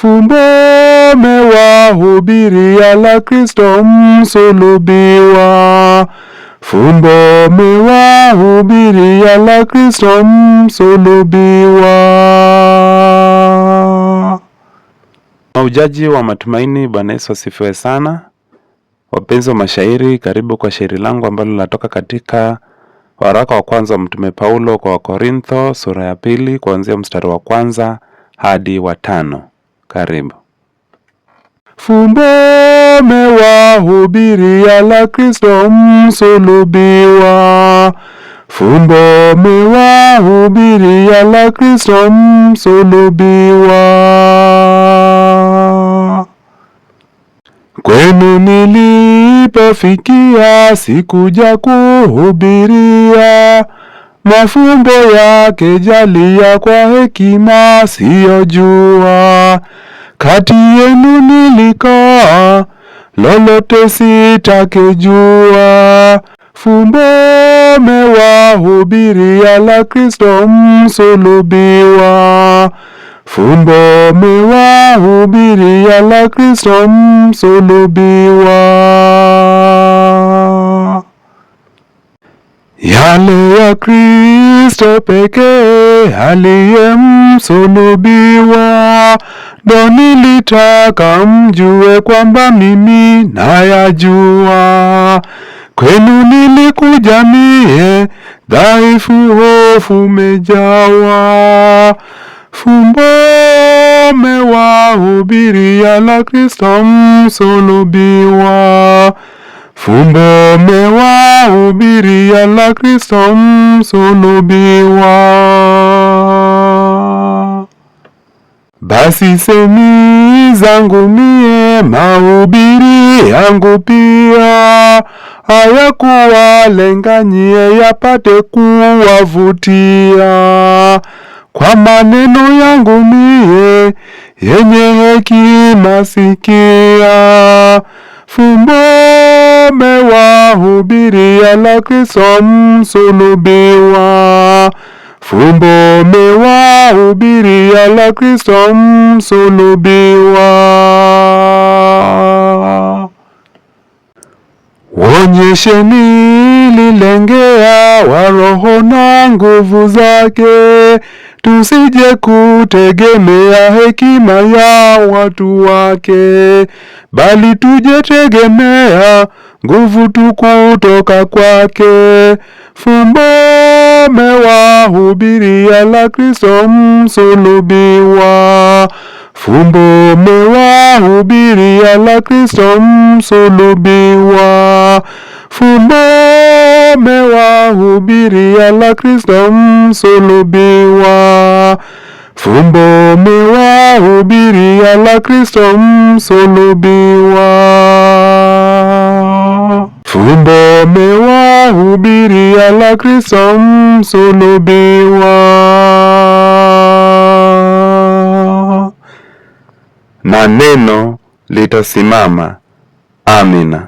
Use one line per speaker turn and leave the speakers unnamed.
Fumbo mewahubiria la Kristo msulubiwa. Fumbo mewahubiria la Kristo msulubiwa. Maujaji wa matumaini, Bwana Yesu asifiwe sana. Wapenzi wa mashairi, karibu kwa shairi langu ambalo linatoka katika waraka wa kwanza wa Mtume Paulo kwa Wakorintho sura ya 2 kuanzia mstari wa 1 hadi wa 5. Karibu. Fumbo mewahubiria la Kristo msulubiwa. Fumbo mewahubiria la Kristo msulubiwa. Kwenu nilipofikia sikuja kuhubiria mafumbo yake jalia kwa hekima siyojua. Kati yenu nilikaa lolote sitakejua. Fumbo mewahubiria la Kristo msulubiwa. Fumbo mewahubiria la Kristo msulubiwa. Yale ya Kristo pekee aliyemsulubiwa, ndo nilitaka mjue kwamba mimi nayajua. Kwenu nilikuja mie dhaifu, hofu mejawa. Fumbo mewahubiria la Kristo msulubiwa. Fumbo mewahubiria la Kristo msulubiwa. Basi semi zangu mie, mahubiri yangu pia, hayakuwalenga nyie yapate kuwavutia. Kwa maneno yangu mie yenye hekima sikia. Fumbo mewahubiria la Kristo msulubiwa. Fumbo mewahubiria la Kristo msulubiwa. Wonyesheni lilengea wa Roho na nguvu zake, tusije kutegemea hekima ya watu wake, bali tuje tegemea nguvu tu kutoka kwake. Fumbo mewahubiria la Kristo msulubiwa. Fumbo mewahubiria la Kristo msulubiwa. Fumbo mewahubiria la Kristo msulubiwa. Fumbo mewahubiria la Kristo msulubiwa. Fumbo mewahubiria la Kristo msulubiwa. Na neno litasimama. Amina.